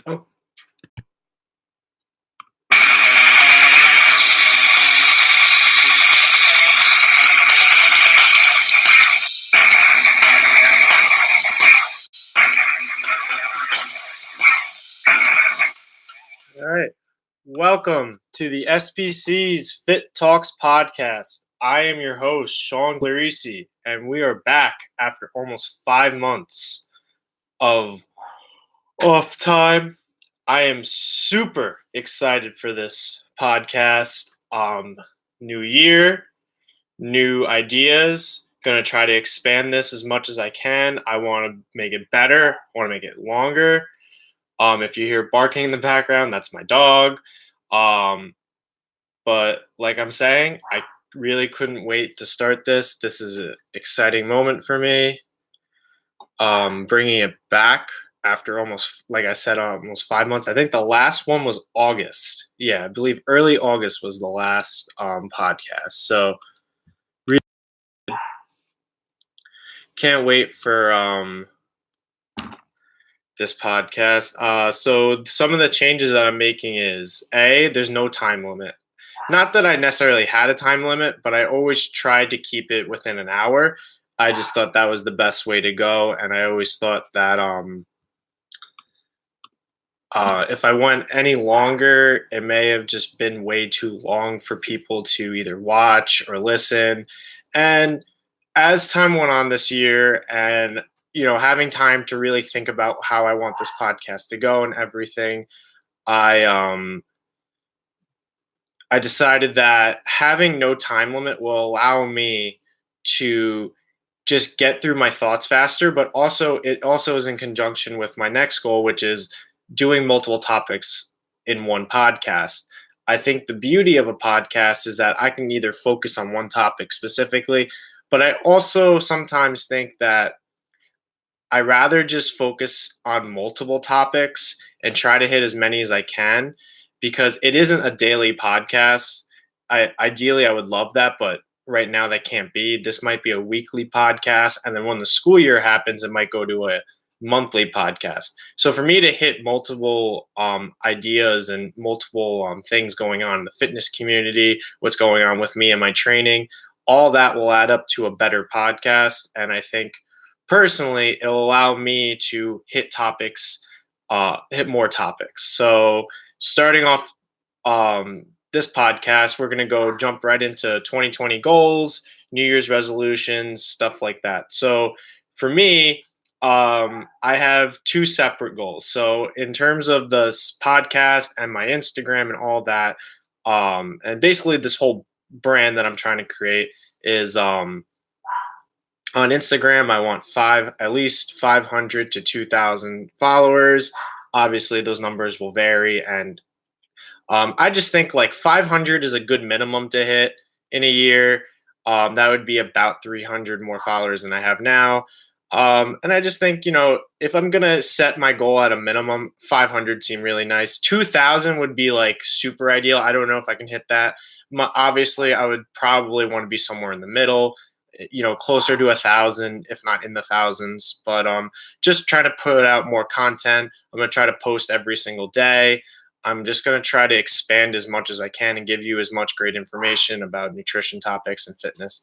Oh. All right. Welcome to the SPC's Fit Talks podcast. I am your host, Sean Glorisi, and we are back after almost 5 months of off time. I am super excited for this podcast. New year, new ideas. Going to try to expand this as much as I can. I want to make it better. I want to make it longer. If you hear barking in the background, that's my dog. But like I'm saying, I really couldn't wait to start this. This is an exciting moment for me. Bringing it back after almost, like I said, almost 5 months. I think the last one was August. Yeah, I believe early August was the last podcast. So really can't wait for this podcast. So some of the changes that I'm making is there's no time limit. Not that I necessarily had a time limit, but I always tried to keep it within an hour. I just thought that was the best way to go, and I always thought that if I went any longer, it may have just been way too long for people to either watch or listen. And as time went on this year, and having time to really think about how I want this podcast to go and everything, I I decided that having no time limit will allow me to just get through my thoughts faster, but also it also is in conjunction with my next goal, which is doing multiple topics in one podcast. I think the beauty of a podcast is that I can either focus on one topic specifically, but I also sometimes think that I rather just focus on multiple topics and try to hit as many as I can because it isn't a daily podcast. Ideally I would love that, but right now that can't be. This might be a weekly podcast, and then when the school year happens, it might go to a monthly podcast. So for me to hit multiple ideas and multiple things going on in the fitness community, what's going on with me and my training, all that will add up to a better podcast. And I think personally, it'll allow me to hit more topics. So starting off this podcast, we're going to go jump right into 2020 goals, New Year's resolutions, stuff like that. So for me, I have two separate goals. So in terms of the podcast and my Instagram and all that, and basically this whole brand that I'm trying to create is on Instagram, I want at least 500 to 2,000 followers. Obviously, those numbers will vary, and I just think like 500 is a good minimum to hit in a year. That would be about 300 more followers than I have now. And I just think, if I'm gonna set my goal at a minimum, 500 seem really nice. 2,000 would be like super ideal. I don't know if I can hit that. Obviously, I would probably want to be somewhere in the middle, closer to 1,000, if not in the thousands. But just trying to put out more content. I'm gonna try to post every single day. I'm just gonna try to expand as much as I can and give you as much great information about nutrition topics and fitness.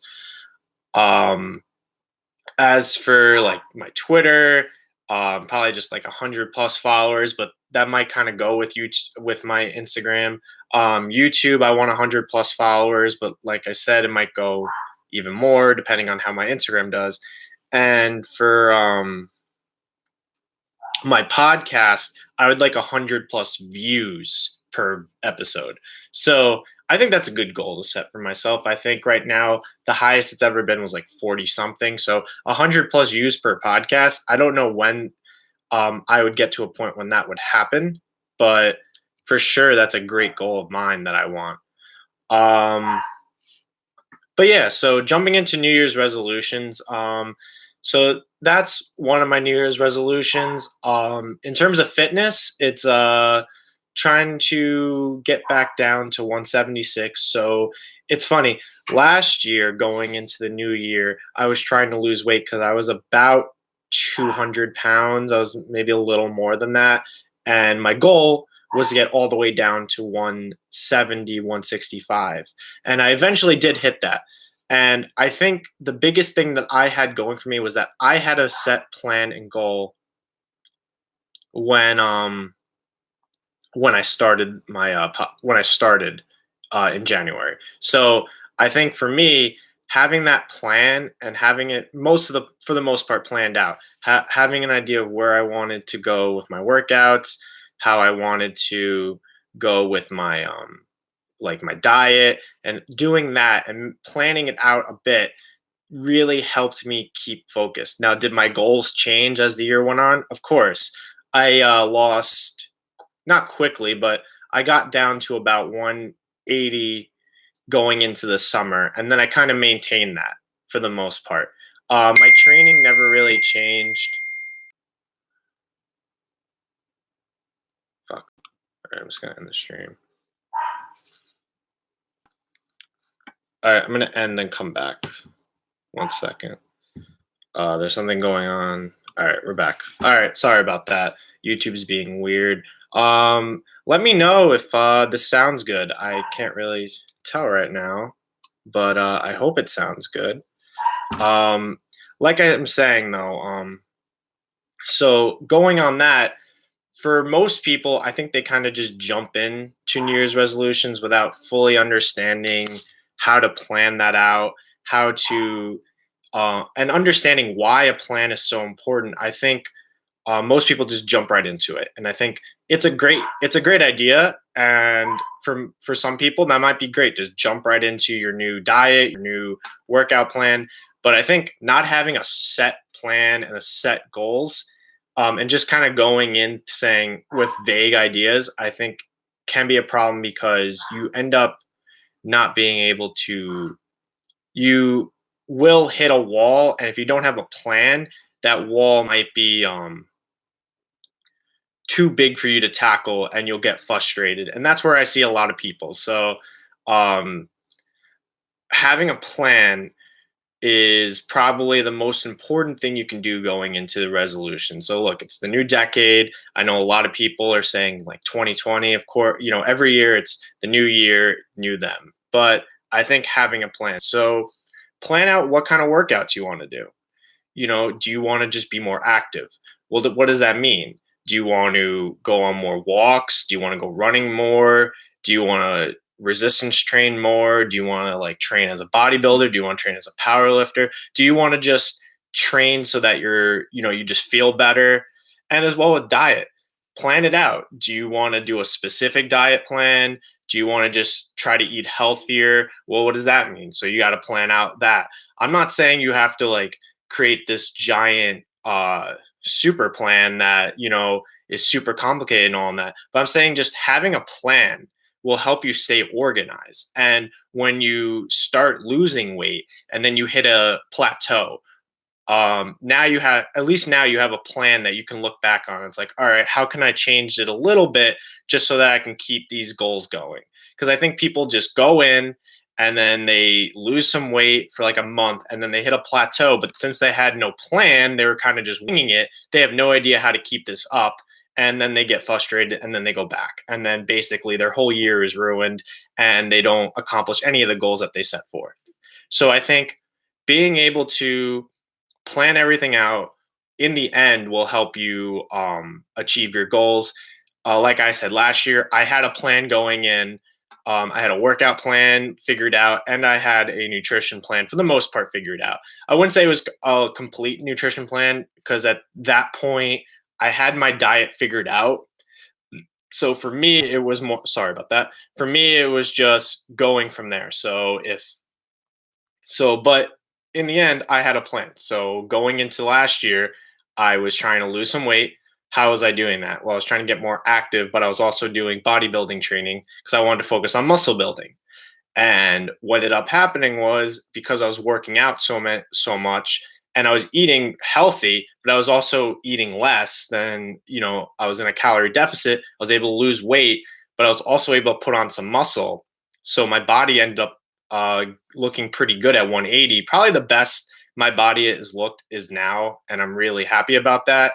As for like my Twitter, probably just like 100 plus followers, but that might kind of go with with my Instagram. YouTube, I want 100 plus followers, but like I said, it might go even more depending on how my Instagram does. And for my podcast, I would like 100 plus views per episode. So I think that's a good goal to set for myself. I think right now the highest it's ever been was like 40 something. So 100 plus views per podcast. I don't know when I would get to a point when that would happen, but for sure that's a great goal of mine that I want. But yeah, so jumping into New Year's resolutions. So that's one of my New Year's resolutions. In terms of fitness, it's trying to get back down to 176. So it's funny. Last year, going into the new year, I was trying to lose weight because I was about 200 pounds. I was maybe a little more than that. And my goal was to get all the way down to 170, 165. And I eventually did hit that. And I think the biggest thing that I had going for me was that I had a set plan and goal when I started my when I started in January. So I think for me, having that plan and having it for the most part planned out, having an idea of where I wanted to go with my workouts, how I wanted to go with my like my diet, and doing that and planning it out a bit really helped me keep focused. Now, did my goals change as the year went on? Of course. I lost, not quickly, but I got down to about 180 going into the summer, and then I kind of maintained that for the most part. My training never really changed. Fuck. All right, I'm just gonna end the stream. All right, I'm gonna end and come back. 1 second. There's something going on. All right, we're back. All right, sorry about that. YouTube's being weird. Let me know if this sounds good. I can't really tell right now, but I hope it sounds good. Like I'm saying though, so going on that, for most people, I think they kind of just jump in to New Year's resolutions without fully understanding how to plan that out, how to and understanding why a plan is so important. I think most people just jump right into it, and I think it's a great idea. And for some people, that might be great. Just jump right into your new diet, your new workout plan. But I think not having a set plan and a set goals, and just kind of going in saying with vague ideas, I think can be a problem because you end up not being able to you will hit a wall, and if you don't have a plan, that wall might be too big for you to tackle, and you'll get frustrated, and that's where I see a lot of people. So um, having a plan is probably the most important thing you can do going into the resolution. So look, it's the new decade. I know a lot of people are saying like 2020, of course, every year it's the new year, new them. But I think having a plan. So plan out what kind of workouts you want to do. Do you want to just be more active? Well, what does that mean? Do you want to go on more walks? Do you want to go running more? Do you want to resistance train more? Do you want to like train as a bodybuilder? Do you want to train as a power lifter? Do you want to just train so that you just feel better? And as well with diet, plan it out. Do you want to do a specific diet plan? Do you want to just try to eat healthier? Well, what does that mean? So you got to plan out that. I'm not saying you have to like create this giant super plan that is super complicated and all that, but I'm saying just having a plan will help you stay organized. And when you start losing weight and then you hit a plateau, now you have at least now you have a plan that you can look back on. It's like, all right, how can I change it a little bit just so that I can keep these goals going? Because I think people just go in and then they lose some weight for like a month and then they hit a plateau. But since they had no plan, they were kind of just winging it. They have no idea how to keep this up. And then they get frustrated and then they go back. And then basically their whole year is ruined and they don't accomplish any of the goals that they set forth. So I think being able to plan everything out in the end will help you achieve your goals. Like I said, last year I had a plan going in. I had a workout plan figured out, and I had a nutrition plan for the most part figured out. I wouldn't say it was a complete nutrition plan because at that point I had my diet figured out. So for me, it was more, sorry about that. For me, it was just going from there. But in the end, I had a plan. So going into last year, I was trying to lose some weight. How was I doing that? Well, I was trying to get more active, but I was also doing bodybuilding training because I wanted to focus on muscle building. And what ended up happening was because I was working out so much and I was eating healthy, but I was also eating less than, I was in a calorie deficit. I was able to lose weight, but I was also able to put on some muscle. So my body ended up looking pretty good at 180. Probably the best my body has looked is now, and I'm really happy about that.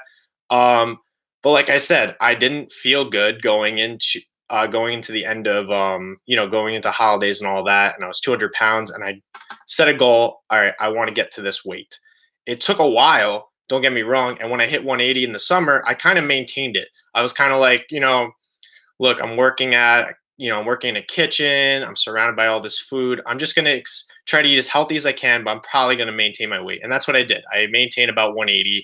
Um, But like I said, I didn't feel good going into the end of going into holidays and all that, and I was 200 pounds, and I set a goal. All right, I want to get to this weight. It took a while. Don't get me wrong. And when I hit 180 in the summer, I kind of maintained it. I was kind of like, look, I'm working in a kitchen. I'm surrounded by all this food. I'm just going to try to eat as healthy as I can, but I'm probably going to maintain my weight. And that's what I did. I maintained about 180,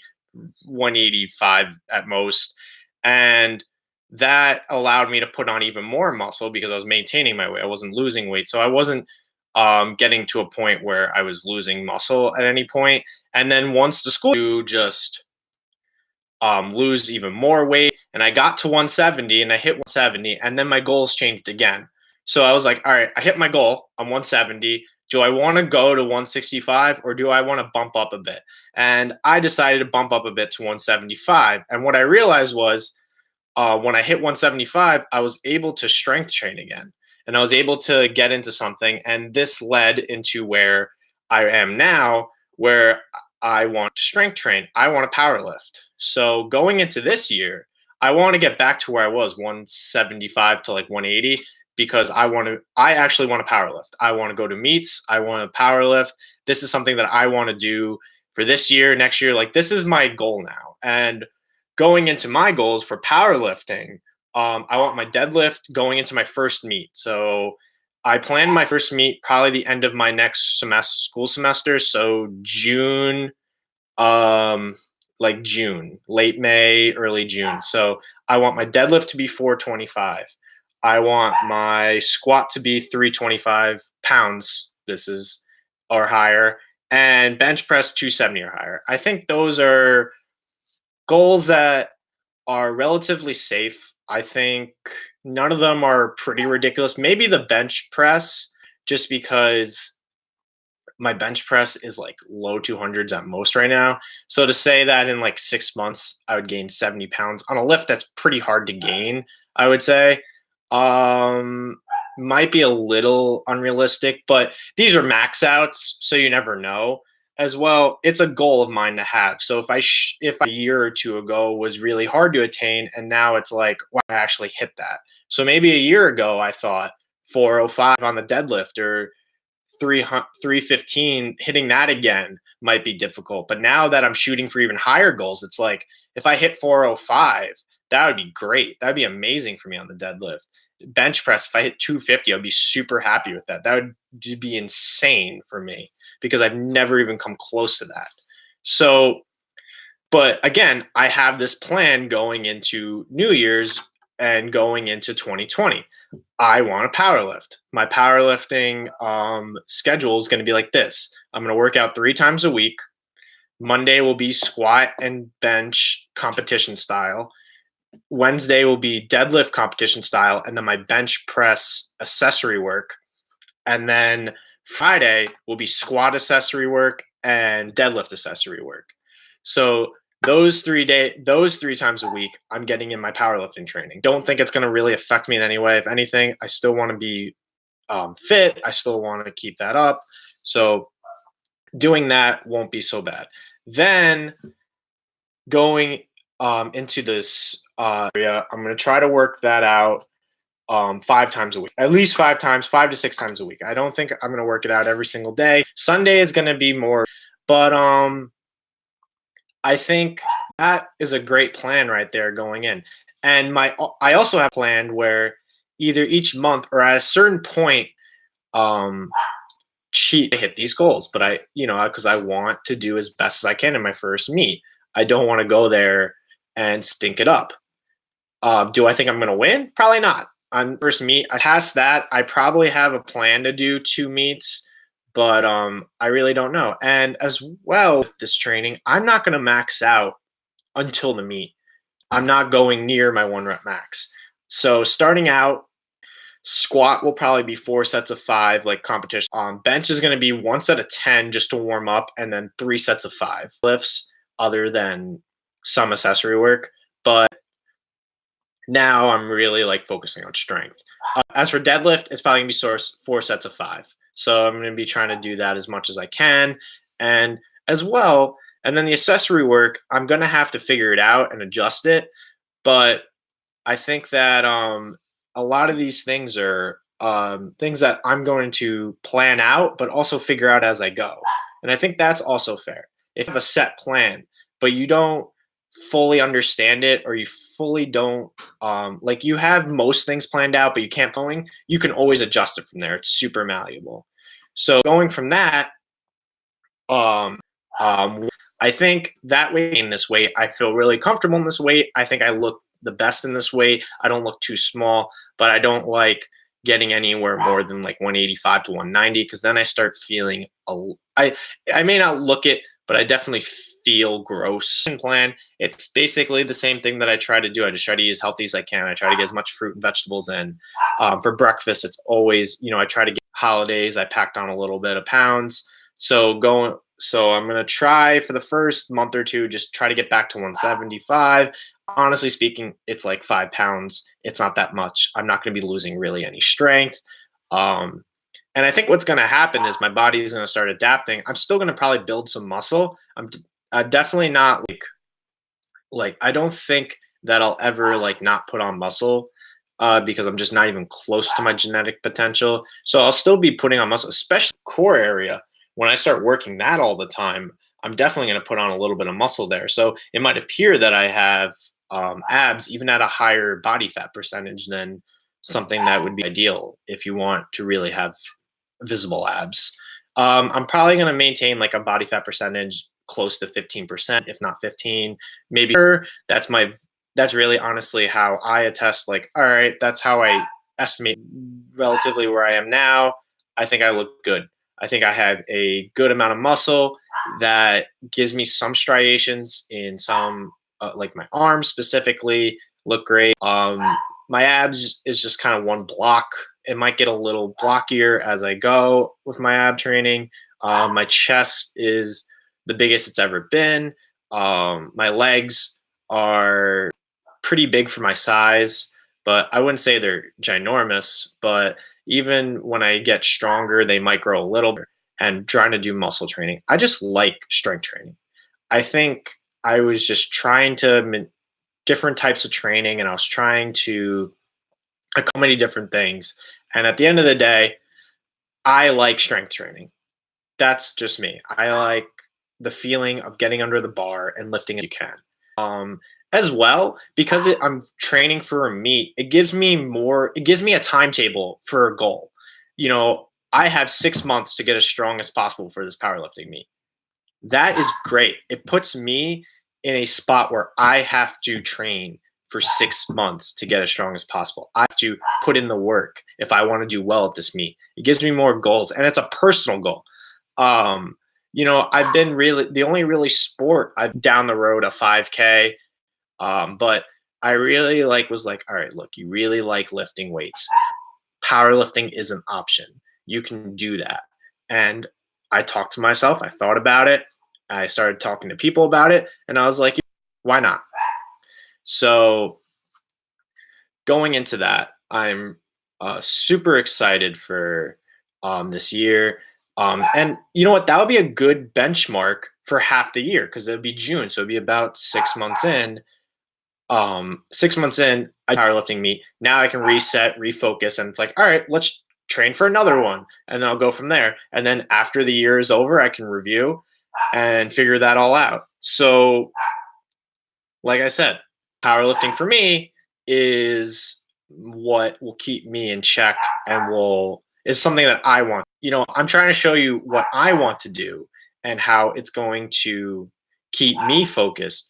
185 at most. And that allowed me to put on even more muscle because I was maintaining my weight. I wasn't losing weight. So I wasn't getting to a point where I was losing muscle at any point. And then once the school, you just lose even more weight. And I got to 170 and I hit 170, and then my goals changed again. So I was like, all right, I hit my goal. I'm 170. Do I want to go to 165 or do I want to bump up a bit? And I decided to bump up a bit to 175. And what I realized was when I hit 175, I was able to strength train again. And I was able to get into something. And this led into where I am now, where I want to strength train. I want to power lift. So going into this year, I want to get back to where I was, 175 to like 180, because I actually want to power lift. I want to go to meets. I want to power lift. This is something that I want to do for this year, next year. Like, this is my goal now. And going into my goals for powerlifting, I want my deadlift going into my first meet. So I plan my first meet probably the end of my next school semester. So June, like June, late May, early June. So I want my deadlift to be 425. I want my squat to be 325 pounds. This is or higher, and bench press 270 or higher. I think those are goals that are relatively safe. I think none of them are pretty ridiculous. Maybe the bench press, just because my bench press is like low 200s at most right now. So to say that in like 6 months I would gain 70 pounds on a lift that's pretty hard to gain, I would say, um, might be a little unrealistic. But these are max outs, so you never know. As well, it's a goal of mine to have. So if a year or two ago was really hard to attain, and now it's like, wow, I actually hit that. So maybe a year ago I thought 405 on the deadlift or 315, hitting that again might be difficult. But now that I'm shooting for even higher goals, it's like, if I hit 405, that would be great. That'd be amazing for me on the deadlift. Bench press, if I hit 250, I'd be super happy with that. That would be insane for me because I've never even come close to that. So, but again, I have this plan going into New Year's and going into 2020. I want to power lift. My powerlifting schedule is going to be like this. I'm going to work out 3 times a week. Monday will be squat and bench competition style. Wednesday will be deadlift competition style, and then my bench press accessory work. And then Friday will be squat accessory work and deadlift accessory work. So those 3 times a week, I'm getting in my powerlifting training. Don't think it's going to really affect me in any way. If anything, I still want to be fit. I still want to keep that up. So doing that won't be so bad. Then going into this area, I'm going to try to work that out 5 times a week, at least 5 times, 5 to 6 times a week. I don't think I'm going to work it out every single day. Sunday is going to be more, but I think that is a great plan right there going in. And I also have planned where either each month or at a certain point, cheat to hit these goals. But because I want to do as best as I can in my first meet. I don't want to go there and stink it up. Do I think I'm going to win? Probably not. On first meet, past that, I probably have a plan to do 2 meets, but I really don't know. And as well, with this training, I'm not going to max out until the meet. I'm not going near my 1 rep max. So starting out, squat will probably be 4 sets of 5, like competition. Bench is going to be 1 set of 10 just to warm up, and then 3 sets of 5 lifts, other than some accessory work. But now I'm really like focusing on strength. As for deadlift, it's probably gonna be 4 sets of 5. So I'm gonna be trying to do that as much as I can, and as well. And then the accessory work, I'm gonna have to figure it out and adjust it. But I think that a lot of these things are things that I'm going to plan out, but also figure out as I go. And I think that's also fair. If you have a set plan, but you don't fully understand it, or you fully don't like you have most things planned out, but you can't going, you can always adjust it from there. It's super malleable. So going from that, um, I think that way in this weight, I feel really comfortable in this weight. I think I look the best in this weight. I don't look too small, but I don't like getting anywhere more than like 185 to 190 because then I start feeling I may not look it, but I definitely feel gross. Plan. It's basically the same thing that I try to do. I just try to eat as healthy as I can. I try to get as much fruit and vegetables in. For breakfast, it's always, I try to get holidays. I packed on a little bit of pounds. So I'm gonna try for the first month or two, just try to get back to 175. Honestly speaking, it's like 5 pounds. It's not that much. I'm not gonna be losing really any strength. Um, and I think what's gonna happen is my body is gonna start adapting. I'm still gonna probably build some muscle. I'm definitely not like I don't think that I'll ever like not put on muscle because I'm just not even close to my genetic potential. So I'll still be putting on muscle, especially core area. When I start working that all the time, I'm definitely going to put on a little bit of muscle there. So it might appear that I have abs even at a higher body fat percentage than something that would be ideal if you want to really have visible abs. I'm probably going to maintain like a body fat percentage close to 15%, if not 15, maybe. That's my that's really honestly how I attest. Like, all right, that's how I estimate relatively where I am now. I think I look good. I think I have a good amount of muscle that gives me some striations in some, like my arms specifically, look great. My abs is just kind of one block. It might get a little blockier as I go with my ab training. My chest is the biggest it's ever been. My legs are pretty big for my size, but I wouldn't say they're ginormous. But even when I get stronger, they might grow a little bit. And trying to do muscle training, I just like strength training. I think I was just trying to different types of training, and I was trying to many different things. And at the end of the day, I like strength training. That's just me. I like the feeling of getting under the bar and lifting as you can. As well, because I'm training for a meet, it gives me more, it gives me a timetable for a goal. I have 6 months to get as strong as possible for this powerlifting meet. That is great. It puts me in a spot where I have to train for 6 months to get as strong as possible. I have to put in the work if I want to do well at this meet. It gives me more goals, and it's a personal goal. I've been really the only really sport I've down the road a 5K, but I really was like, all right, look, you really like lifting weights. Powerlifting is an option. You can do that. And I talked to myself. I thought about it. I started talking to people about it, and I was like, why not? So going into that, I'm super excited for this year. And you know what? That would be a good benchmark for half the year because it would be June. So it'd be about 6 months in. 6 months in, I powerlifting meet. Now I can reset, refocus, and it's like, all right, let's train for another one. And then I'll go from there. And then after the year is over, I can review and figure that all out. So, like I said, powerlifting for me is what will keep me in check and is something that I want. I'm trying to show you what I want to do and how it's going to keep me focused.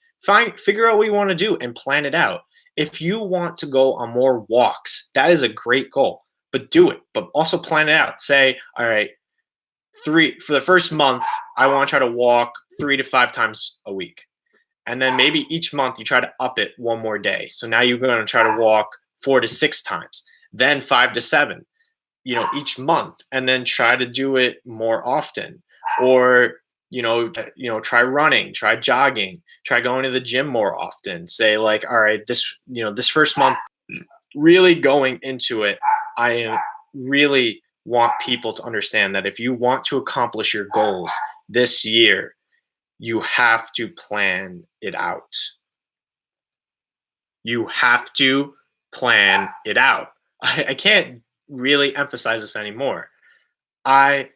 Figure out what you want to do and plan it out. If you want to go on more walks, that is a great goal, but do it. But also plan it out. Say, all right, for the first month, I want to try to walk 3 to 5 times a week. And then maybe each month you try to up it one more day. So now you're going to try to walk 4 to 6 times, then 5 to 7, each month, and then try to do it more often. Or, try running, try jogging, try going to the gym more often. Say like, all right, this first month, really going into it, I really want people to understand that if you want to accomplish your goals this year, you have to plan it out. You have to plan it out. I can't really emphasize this anymore. I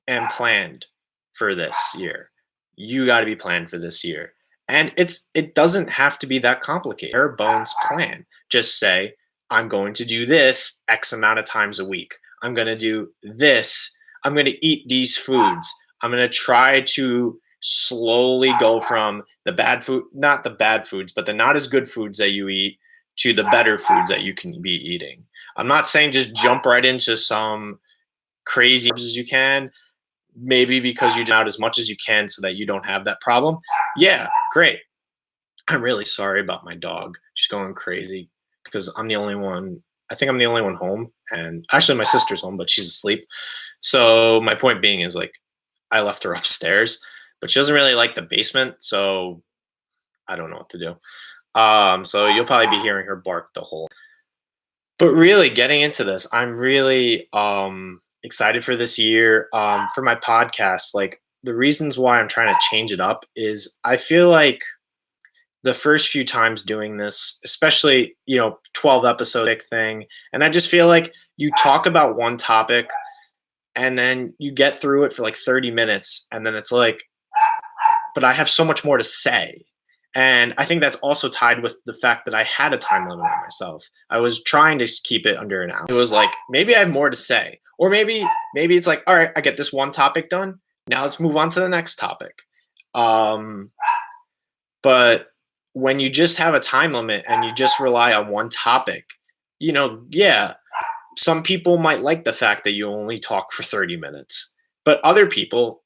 am planned for this year. You got to be planned for this year. And it doesn't have to be that complicated. Bare bones plan. Just say, I'm going to do this X amount of times a week. I'm going to do this. I'm going to eat these foods. I'm going to try to slowly go from the bad food, not the bad foods, but the not as good foods that you eat to the better foods that you can be eating. I'm not saying just jump right into some crazy as you can, maybe because you do out as much as you can so that you don't have that problem. Yeah, great. I'm really sorry about my dog. She's going crazy because I'm the only one. I think I'm the only one home, and actually my sister's home, but she's asleep. So my point being is like I left her upstairs, but she doesn't really like the basement, so I don't know what to do. So you'll probably be hearing her bark the whole. But really getting into this, I'm really excited for this year. For my podcast, like the reasons why I'm trying to change it up is I feel like the first few times doing this, especially, 12 episode thing, and I just feel like you talk about one topic and then you get through it for like 30 minutes and then it's like, but I have so much more to say. And I think that's also tied with the fact that I had a time limit on myself. I was trying to keep it under an hour. It was like, maybe I have more to say. Or maybe it's like, all right, I get this one topic done. Now let's move on to the next topic. But when you just have a time limit and you just rely on one topic, yeah, some people might like the fact that you only talk for 30 minutes. But other people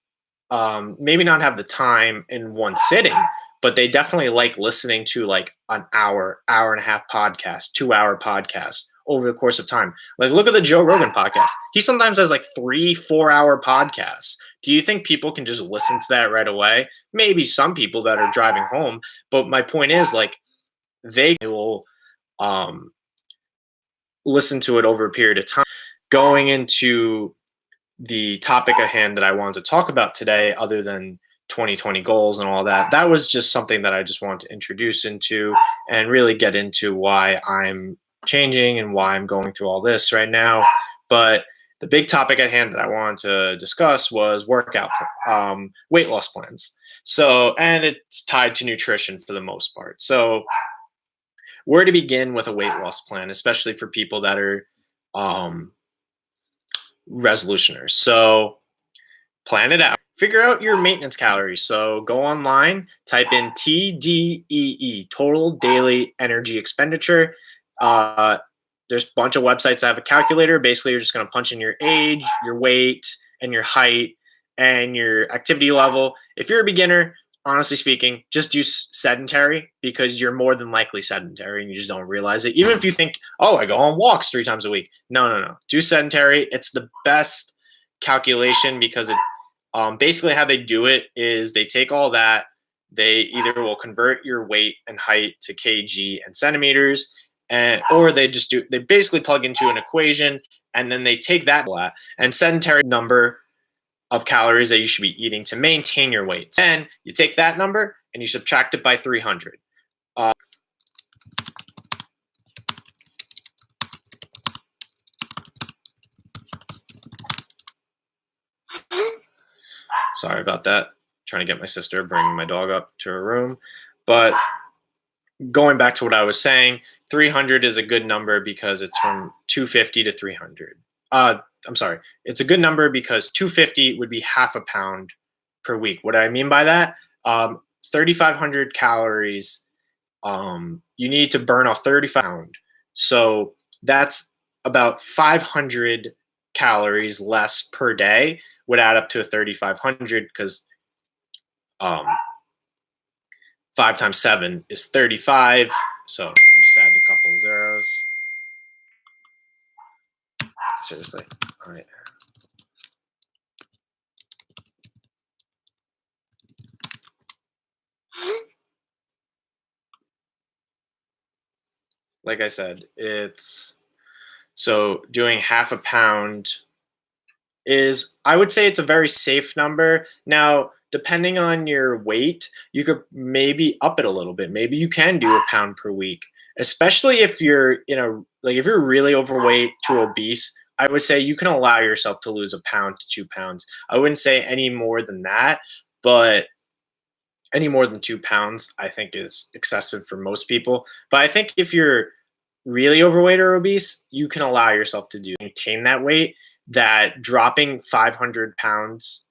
maybe not have the time in one sitting, but they definitely like listening to like an hour and a half podcast, 2 hour podcast over the course of time. Like look at the Joe Rogan podcast. He sometimes has like 3-4 hour podcasts. Do you think people can just listen to that right away? Maybe some people that are driving home, but my point is like they will listen to it over a period of time. Going into the topic at hand that I wanted to talk about today, other than 2020 goals and all that, that was just something that I just wanted to introduce into and really get into why I'm changing and why I'm going through all this right now. But the big topic at hand that I wanted to discuss was weight loss plans. So, and it's tied to nutrition for the most part. So, where to begin with a weight loss plan, especially for people that are resolutioners. So, plan it out. Figure out your maintenance calories. So go online, type in TDEE, total daily energy expenditure. There's a bunch of websites that have a calculator. Basically, you're just going to punch in your age, your weight, and your height, and your activity level. If you're a beginner, honestly speaking, just do sedentary because you're more than likely sedentary and you just don't realize it. Even if you think, oh, I go on walks 3 times a week. No. Do sedentary. It's the best calculation because it basically how they do it is they take all that, they either will convert your weight and height to kg and centimeters, or they basically plug into an equation and then they take that and sedentary number of calories that you should be eating to maintain your weight. Then you take that number and you subtract it by 300. Sorry about that. Trying to get my sister, bringing my dog up to her room. But going back to what I was saying, 300 is a good number because it's from 250 to 300. I'm sorry. It's a good number because 250 would be half a pound per week. What do I mean by that? 3,500 calories. You need to burn off 35 pounds. So that's about 500 calories less per day would add up to 3,500 because 5 times 7 is 35. So you just add a couple of zeros. Seriously. All right. Like I said, it's so doing half a pound is, I would say it's a very safe number. Now, depending on your weight, you could maybe up it a little bit. Maybe you can do a pound per week. especially if you're like if you're really overweight to obese. I would say you can allow yourself to lose a pound to 2 pounds. I wouldn't say any more than that, but any more than 2 pounds, I think, is excessive for most people. But I think if you're really overweight or obese, you can allow yourself to maintain that weight. That dropping 500 pounds,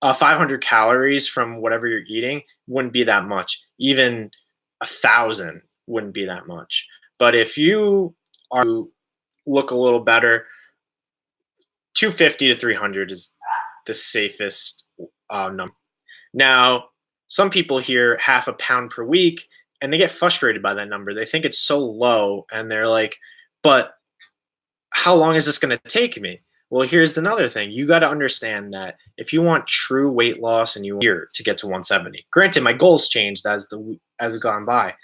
500 calories from whatever you're eating wouldn't be that much. Even 1,000 wouldn't be that much. But if you look a little better, 250 to 300 is the safest number. Now, some people hear half a pound per week and they get frustrated by that number. They think it's so low and they're like, but how long is this going to take me? Well, here's another thing. You got to understand that if you want true weight loss and you want a year to get to 170, granted, my goals changed as it gone by,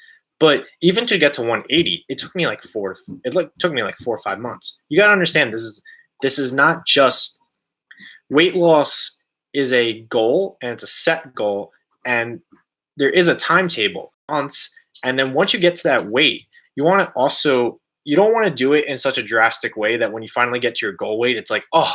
but even to get to 180, it took me like took me like 4 or 5 months. You got to understand this is not just weight loss is a goal and it's a set goal, and there is a timetable months. And then once you get to that weight, you don't want to do it in such a drastic way that when you finally get to your goal weight, it's like, oh,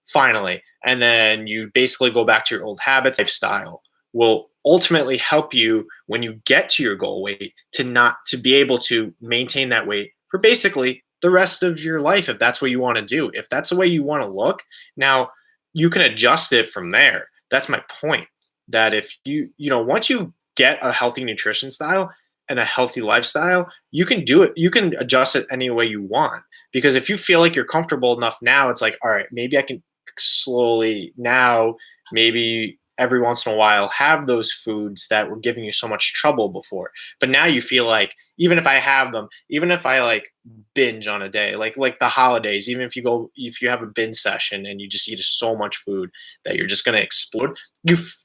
finally. And then you basically go back to your old habits. Lifestyle will ultimately help you when you get to your goal weight to be able to maintain that weight for basically the rest of your life, if that's what you want to do. If that's the way you want to look, now you can adjust it from there. That's my point. That if once you get a healthy nutrition style and a healthy lifestyle, you can do it. You can adjust it any way you want. Because if you feel like you're comfortable enough now, it's like, all right, maybe I can slowly now, maybe every once in a while, have those foods that were giving you so much trouble before. But now you feel like, even if I have them, even if I like binge on a day, like the holidays, even if you have a binge session and you just eat so much food that you're just going to explode,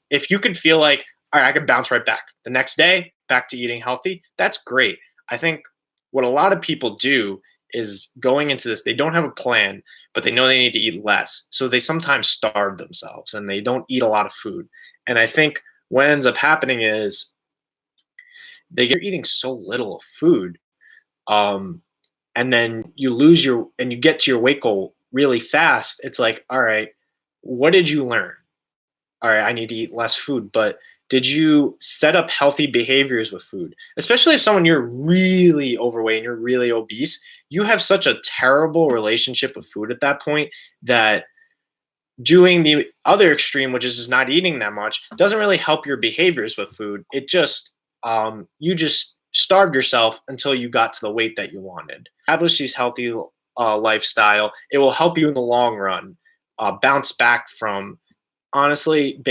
if you could feel like, all right, I could bounce right back the next day, back to eating healthy, that's great. I think what a lot of people do is going into this, they don't have a plan, but they know they need to eat less. So they sometimes starve themselves and they don't eat a lot of food. And I think what ends up happening is they're eating so little of food. Um, and then you get to your weight goal really fast. It's like, all right, what did you learn? All right, I need to eat less food, but did you set up healthy behaviors with food? Especially if you're really overweight and you're really obese, you have such a terrible relationship with food at that point that doing the other extreme, which is just not eating that much, doesn't really help your behaviors with food. It just you just starved yourself until you got to the weight that you wanted. Establish these healthy lifestyle. It will help you in the long run bounce back from honestly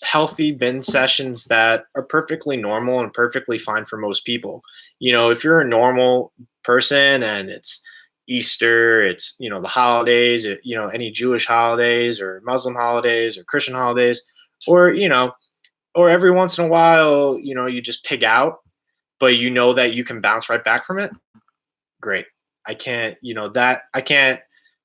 healthy binge sessions that are perfectly normal and perfectly fine for most people. If you're a normal person and it's Easter, it's the holidays, any Jewish holidays or Muslim holidays or Christian holidays, or or every once in a while, you just pig out, but that you can bounce right back from it. Great. I can't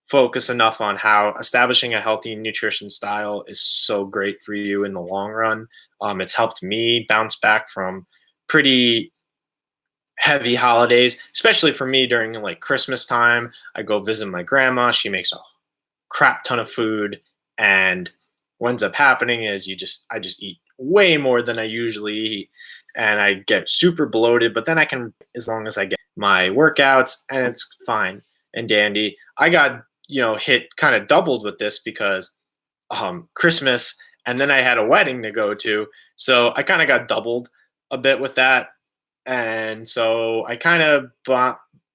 focus enough on how establishing a healthy nutrition style is so great for you in the long run. It's helped me bounce back from pretty heavy holidays, especially for me during like Christmas time. I go visit my grandma. She makes a crap ton of food, and what ends up happening is I just eat way more than I usually eat, and I get super bloated. But then I can, as long as I get my workouts, and it's fine and dandy. I got hit kind of doubled with this because Christmas, and then I had a wedding to go to, so I kind of got doubled a bit with that, and so I kind of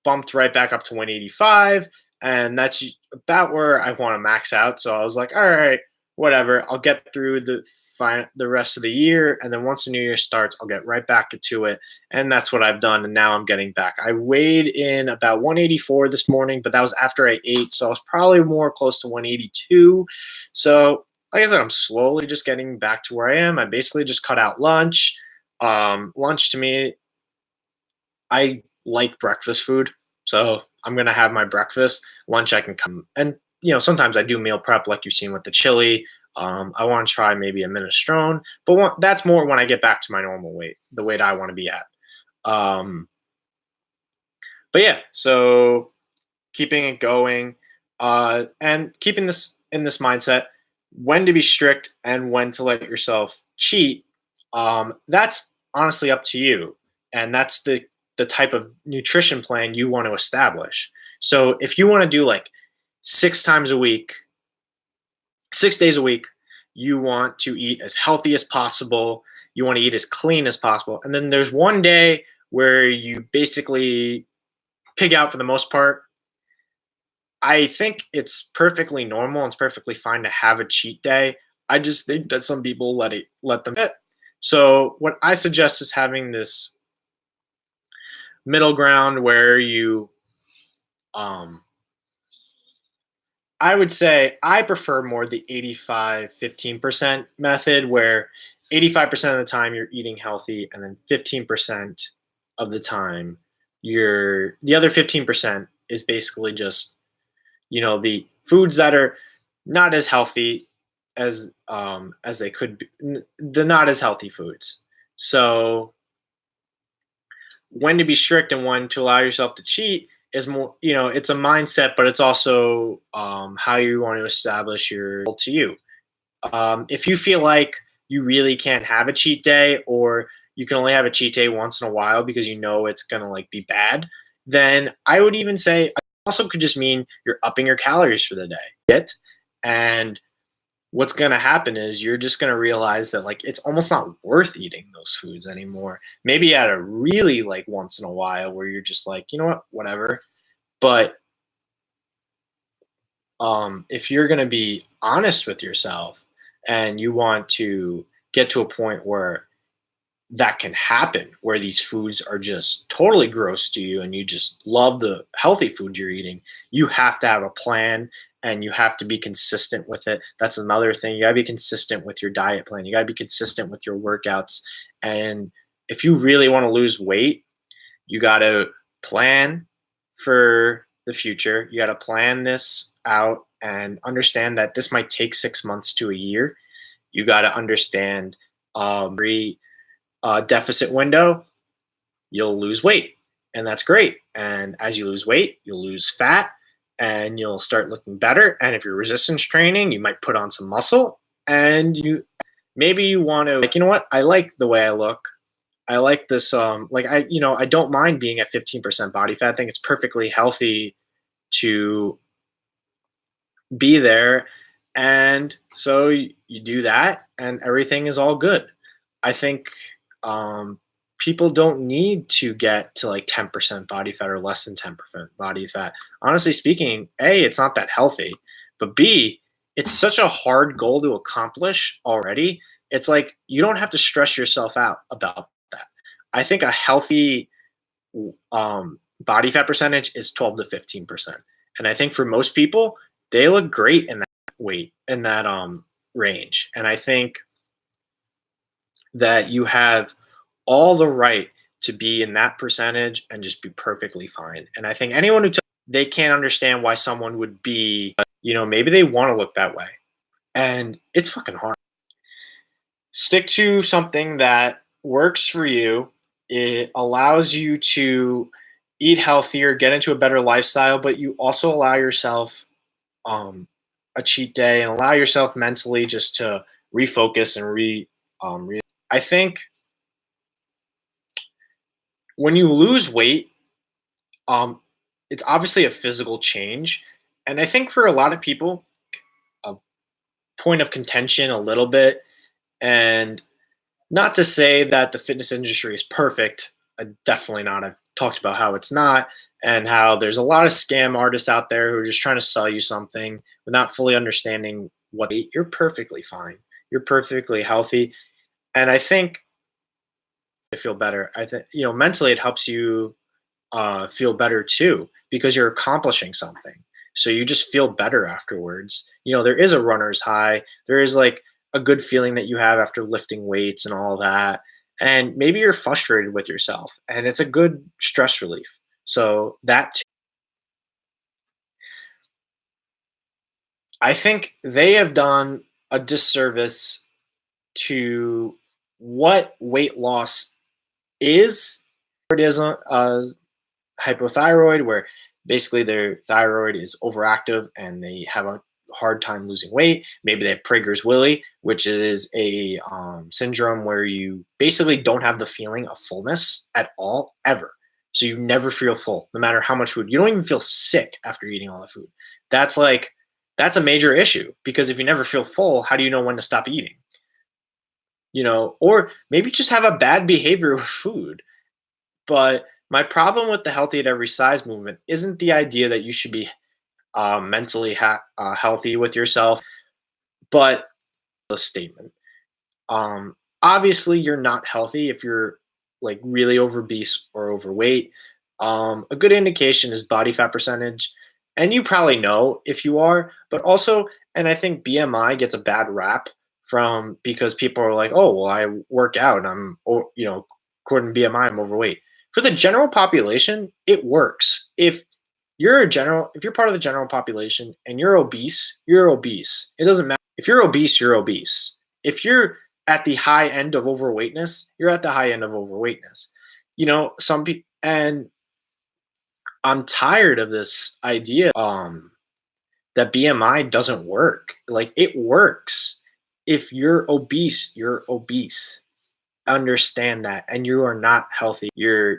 bumped right back up to 185, and that's about where I want to max out. So I was like, all right, whatever, I'll get through the rest of the year, and then once the new year starts, I'll get right back to it. And that's what I've done, and now I'm getting back. I weighed in about 184 this morning, but that was after I ate, so I was probably more close to 182. So like I said, I'm slowly just getting back to where I am. I basically just cut out lunch. Lunch to me, I like breakfast food, so I'm gonna have my breakfast. Lunch, I can come, and sometimes I do meal prep, like you've seen with the chili. I want to try maybe a minestrone, but that's more when I get back to my normal weight, the weight I want to be at. Um, But yeah, so keeping it going, and keeping this in this mindset, when to be strict and when to let yourself cheat, that's honestly up to you, and that's the type of nutrition plan you want to establish. So if you want to do like 6 times a week, 6 days a week, you want to eat as healthy as possible. You want to eat as clean as possible, and then there's one day where you basically pig out for the most part. I think it's perfectly normal and it's perfectly fine to have a cheat day. I just think that some people let them hit. So what I suggest is having this middle ground where you um I would say I prefer more the 85-15% method where 85% of the time you're eating healthy and then 15% of the time the other 15% is basically just the foods that are not as healthy as they could be, the not as healthy foods. So when to be strict and when to allow yourself to cheat is more, it's a mindset, but it's also how you want to establish your goal to you. If you feel like you really can't have a cheat day, or you can only have a cheat day once in a while because it's gonna like be bad, then I would even say also could just mean you're upping your calories for the day. And what's going to happen is you're just going to realize that like it's almost not worth eating those foods anymore. Maybe at a really like once in a while where you're just like, you know what, whatever. But if you're going to be honest with yourself and you want to get to a point where that can happen, where these foods are just totally gross to you and you just love the healthy food you're eating, you have to have a plan and you have to be consistent with it. That's another thing. You got to be consistent with your diet plan. You got to be consistent with your workouts. And if you really want to lose weight, you got to plan for the future. You got to plan this out and understand that this might take 6 months to a year. You got to understand deficit window, you'll lose weight. And that's great. And as you lose weight, you'll lose fat and you'll start looking better. And if you're resistance training, you might put on some muscle and maybe you want to like, you know what? I like the way I look. I like this like I don't mind being at 15% body fat. I think it's perfectly healthy to be there. And so you do that and everything is all good. I think um, people don't need to get to like 10% body fat or less than 10% body fat. Honestly speaking, A, it's not that healthy, but B, it's such a hard goal to accomplish already. It's like you don't have to stress yourself out about that. I think a healthy body fat percentage is 12 to 15%. And I think for most people, they look great in that weight, in that range. And I think that you have all the right to be in that percentage and just be perfectly fine. And I think anyone they can't understand why someone would be, maybe they want to look that way. And it's fucking hard. Stick to something that works for you. It allows you to eat healthier, get into a better lifestyle, but you also allow yourself a cheat day and allow yourself mentally just to refocus and I think when you lose weight, um, it's obviously a physical change, and I think for a lot of people, a point of contention a little bit, and not to say that the fitness industry is perfect. Definitely not. I've talked about how it's not, and how there's a lot of scam artists out there who are just trying to sell you something without fully understanding what you're perfectly fine. You're perfectly healthy, and I think I feel better. I think mentally it helps you feel better too because you're accomplishing something. So you just feel better afterwards. There is a runner's high. There is like a good feeling that you have after lifting weights and all that. And maybe you're frustrated with yourself, and it's a good stress relief. So I think they have done a disservice to what weight loss is. It isn't hypothyroid, where basically their thyroid is overactive and they have a hard time losing weight. Maybe they have Prager's Willy, which is a syndrome where you basically don't have the feeling of fullness at all, ever. So you never feel full, no matter how much food. You don't even feel sick after eating all the food. That's like, that's a major issue, because if you never feel full, how do you know when to stop eating? Or maybe just have a bad behavior with food. But my problem with the healthy at every size movement isn't the idea that you should be mentally healthy with yourself, but the statement. Obviously, you're not healthy if you're like really obese or overweight. A good indication is body fat percentage, and you probably know if you are, but also, and I think BMI gets a bad rap from because people are like, oh, well, I work out, and according to BMI, I'm overweight. For the general population, it works. If you're part of the general population and you're obese, you're obese. It doesn't matter. If you're obese, you're obese. If you're at the high end of overweightness, you're at the high end of overweightness. Some people, and I'm tired of this idea that BMI doesn't work. Like, it works. If you're obese, you're obese. Understand that, and you are not healthy. You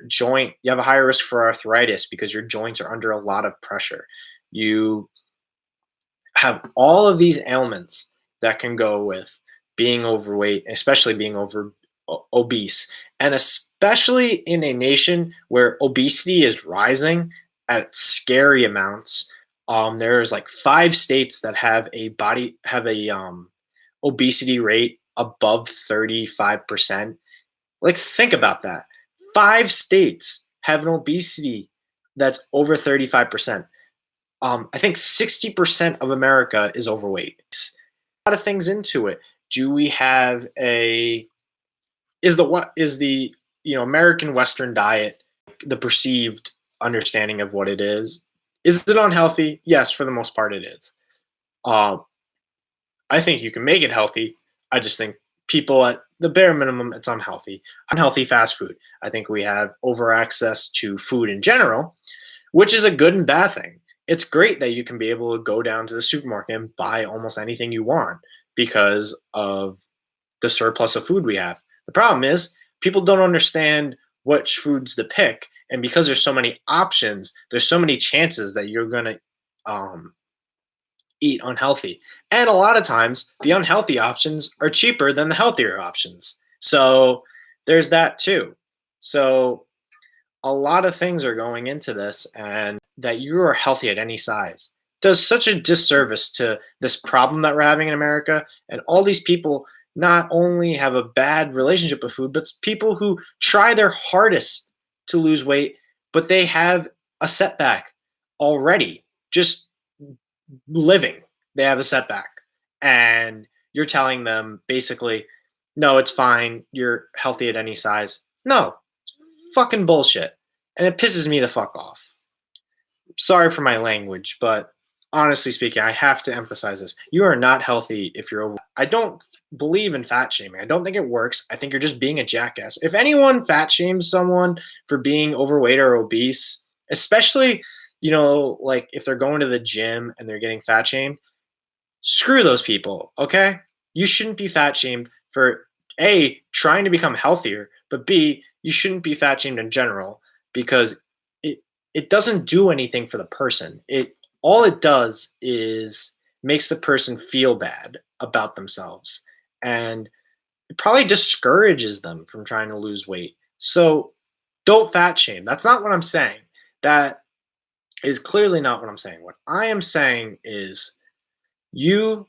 have a higher risk for arthritis because your joints are under a lot of pressure. You have all of these ailments that can go with being overweight, especially being obese, and especially in a nation where obesity is rising at scary amounts. There's like 5 states that have a obesity rate above 35%. Like, think about that. 5 states have an obesity that's over 35%. I think 60% of America is overweight. A lot of things into it. Do we have is the American Western diet the perceived understanding of what it is? Is it unhealthy? Yes, for the most part it is. I think you can make it healthy. I just think people, at the bare minimum, it's unhealthy. Unhealthy fast food. I think we have over access to food in general, which is a good and bad thing. It's great that you can be able to go down to the supermarket and buy almost anything you want because of the surplus of food we have. The problem is people don't understand which foods to pick, and because there's so many options, there's so many chances that you're going to eat unhealthy. And a lot of times, the unhealthy options are cheaper than the healthier options. So there's that too. So a lot of things are going into this, and that you are healthy at any size does such a disservice to this problem that we're having in America. And all these people not only have a bad relationship with food, but people who try their hardest to lose weight, but they have a setback already. Just living, they have a setback. And you're telling them basically, no, it's fine. You're healthy at any size. No, fucking bullshit. And it pisses me the fuck off. Sorry for my language, but honestly speaking, I have to emphasize this. You are not healthy if you're over. I don't believe in fat shaming. I don't think it works. I think you're just being a jackass. If anyone fat shames someone for being overweight or obese, especially, like if they're going to the gym and they're getting fat shamed, screw those people, okay? You shouldn't be fat shamed for A, trying to become healthier, but B, you shouldn't be fat shamed in general, because it doesn't do anything for the person. All it does is makes the person feel bad about themselves, and it probably discourages them from trying to lose weight. So don't fat shame. That's not what I'm saying. That is clearly not what I'm saying. What I am saying is you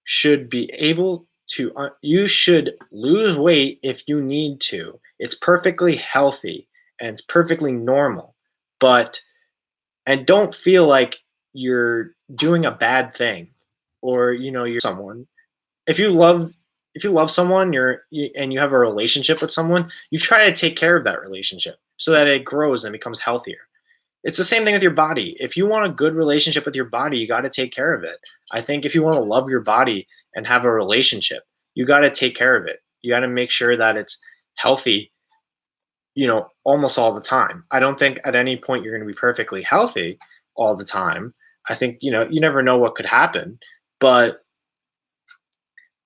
should be able to you should lose weight if you need to. It's perfectly healthy and it's perfectly normal. And don't feel like you're doing a bad thing, or you're someone. If you love someone, and you have a relationship with someone, you try to take care of that relationship so that it grows and becomes healthier. It's the same thing with your body. If you want a good relationship with your body, you got to take care of it. I think if you want to love your body and have a relationship, you got to take care of it. You got to make sure that it's healthy, almost all the time. I don't think at any point you're going to be perfectly healthy all the time. I think, you never know what could happen. But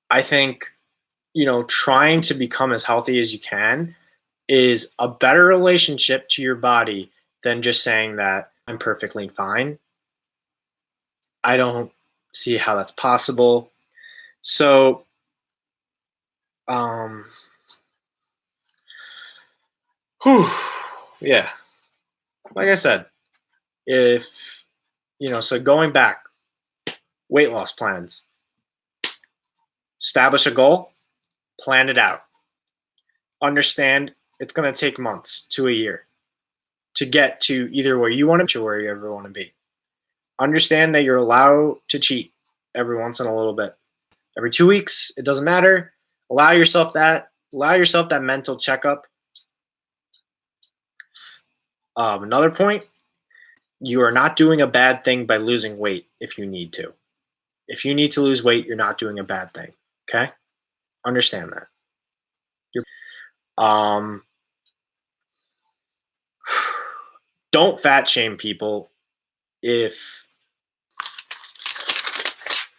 I think, trying to become as healthy as you can is a better relationship to your body than just saying that I'm perfectly fine. I don't see how that's possible. So, um, whew, yeah, like I said, if, so going back, weight loss plans, establish a goal, plan it out, understand it's going to take months to a year to get to either where you want to or where you ever want to be. Understand that you're allowed to cheat every once in a little bit. Every 2 weeks, it doesn't matter. Allow yourself that. Allow yourself that mental checkup. Another point, you are not doing a bad thing by losing weight if you need to. If you need to lose weight, you're not doing a bad thing. Okay? Understand that. Um, don't fat shame people. If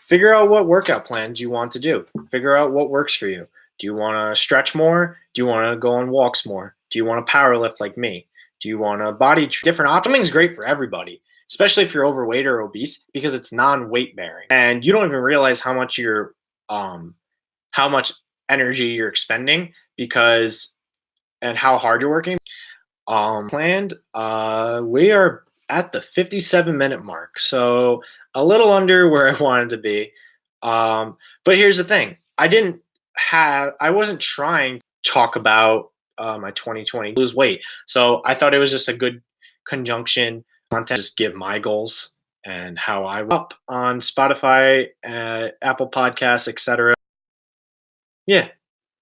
Figure out what workout plans you want to do. Figure out what works for you. Do you want to stretch more? Do you want to go on walks more? Do you want to power lift like me? Do you want to different options? Swimming is great for everybody, especially if you're overweight or obese, because it's non-weight bearing, and you don't even realize how much energy you're expending and how hard you're working. Planned. We are at the 57-minute mark, so a little under where I wanted to be. But here's the thing: I wasn't trying to talk about my 2020 lose weight, so I thought it was just a good conjunction content. Just give my goals and how I up on Spotify, Apple Podcasts, etc. Yeah.